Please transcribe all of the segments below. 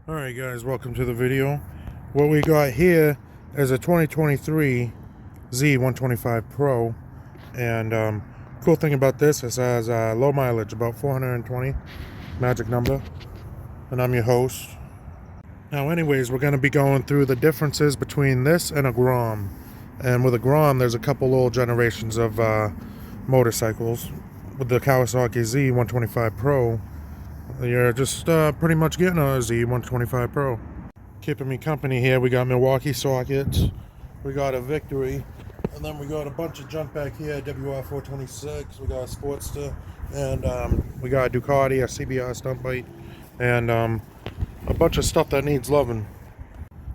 Alright guys, welcome to the video. What we got here is a 2023 Z125 Pro, and cool thing about this is it has low mileage, about 420 magic number, and I'm your host. Now anyways, we're going to be going through the differences between this and a GROM. And with a GROM, there's a couple old generations of motorcycles. With the Kawasaki Z125 Pro, you're just pretty much getting a Z125 Pro. Keeping me company here, we got Milwaukee sockets, we got a Victory, and then we got a bunch of junk back here, WR426, we got a Sportster, and we got a Ducati, a CBR stunt bike, and a bunch of stuff that needs loving.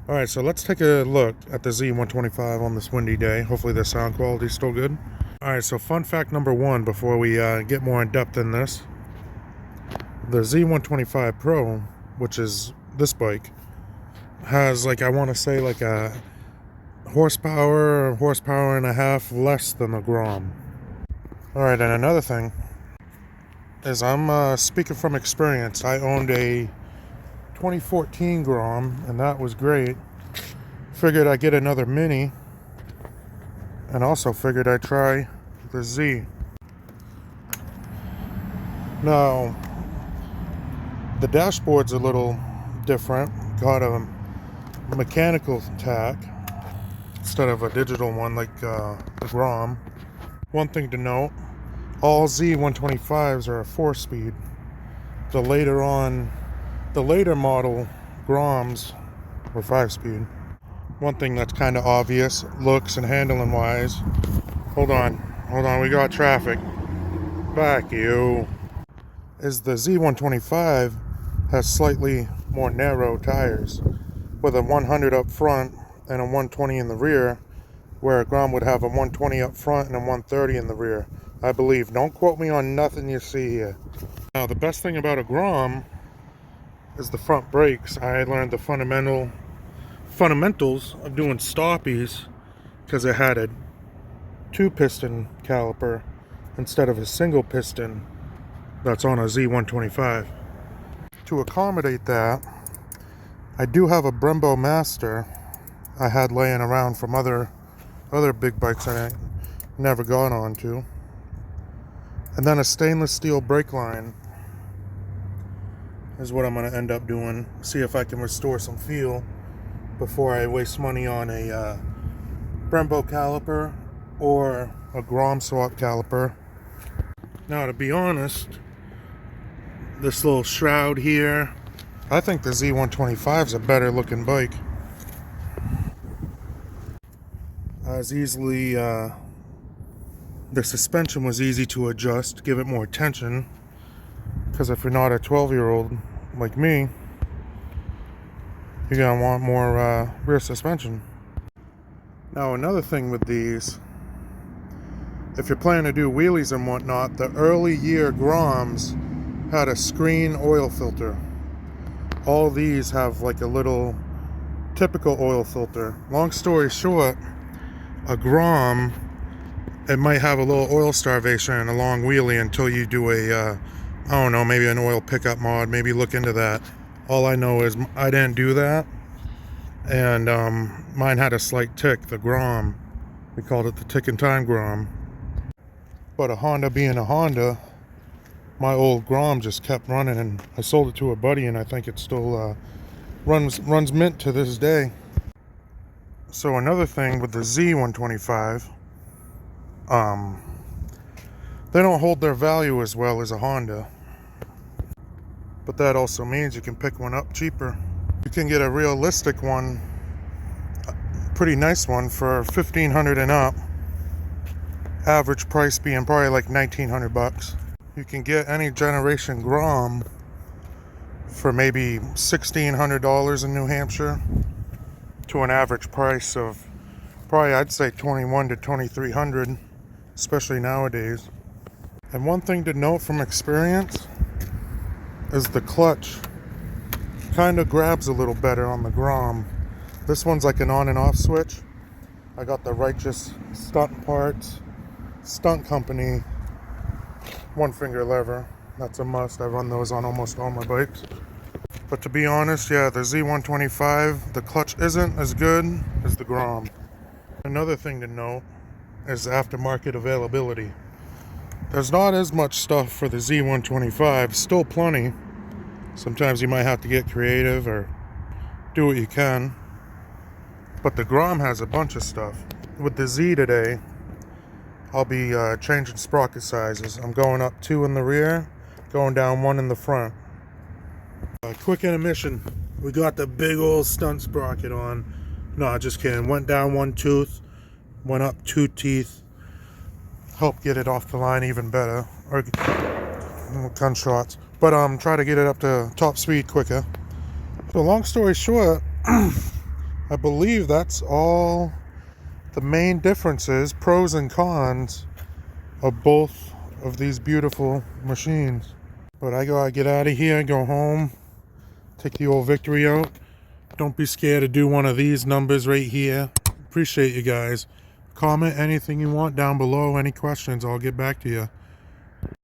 Alright, so let's take a look at the Z125 on this windy day. Hopefully the sound quality is still good. Alright, so fun fact number one before we get more in depth in this. The Z125 Pro, which is this bike, has I want to say a horsepower and a half less than the GROM. Alright, and another thing is I'm speaking from experience. I owned a 2014 GROM and that was great. Figured I'd get another Mini, and also figured I'd try the Z. Now, the dashboard's a little different. Got a mechanical tack instead of a digital one like the GROM. One thing to note, all Z125s are a 4-speed. The later model GROMs were 5-speed. One thing that's kind of obvious, looks and handling wise. Hold on, we got traffic. Back you. Is the Z125 has slightly more narrow tires, with a 100 up front and a 120 in the rear, where a GROM would have a 120 up front and a 130 in the rear, I believe. Don't quote me on nothing you see here. Now, the best thing about a GROM is the front brakes. I learned the fundamentals of doing stoppies because it had a 2-piston caliper instead of a single piston that's on a Z125. To accommodate that, I do have a Brembo Master I had laying around from other big bikes I never got onto, and then a stainless steel brake line is what I'm going to end up doing. See if I can restore some feel before I waste money on a Brembo caliper or a GROM swap caliper. Now, to be honest, this little shroud here, I think the Z125 is a better looking bike. The suspension was easy to adjust, give it more tension, because if you're not a 12-year-old like me, you're gonna want more rear suspension. Now, another thing with these, if you're planning to do wheelies and whatnot, the early year GROMs had a screen oil filter. All these have a little typical oil filter. Long story short, a GROM, it might have a little oil starvation and a long wheelie until you do a I don't know, maybe an oil pickup mod. Maybe look into that. All I know is I didn't do that, and mine had a slight tick. The GROM, we called it the tick and time GROM. But a Honda being a Honda, my old GROM just kept running, and I sold it to a buddy, and I think it still runs mint to this day. So another thing with the Z125, they don't hold their value as well as a Honda, but that also means you can pick one up cheaper. You can get a realistic one, a pretty nice one, for $1,500 and up, average price being probably like $1,900. You can get any generation GROM for maybe $1,600 in New Hampshire, to an average price of probably, I'd say, $2,100 to $2,300, especially nowadays. And one thing to note from experience is the clutch kind of grabs a little better on the GROM. This one's like an on and off switch. I got the Righteous Stunt Parts Stunt Company 1-finger lever. That's a must. I run those on almost all my bikes. But to be honest, yeah, the Z125, the clutch isn't as good as the GROM. Another thing to note is aftermarket availability. There's not as much stuff for the Z125, still plenty. Sometimes you might have to get creative or do what you can. But the GROM has a bunch of stuff. With the Z today, I'll be changing sprocket sizes. I'm going up 2 in the rear, going down 1 in the front. Quick intermission. We got the big old stunt sprocket on. No, just kidding. Went down 1 tooth, went up 2 teeth. Help get it off the line even better. Or gunshots. But try to get it up to top speed quicker. So long story short, I believe that's all the main differences, pros and cons, of both of these beautiful machines. But I gotta get out of here, go home, take the old Victory out. Don't be scared to do one of these numbers right here. Appreciate you guys. Comment anything you want down below, any questions, I'll get back to you.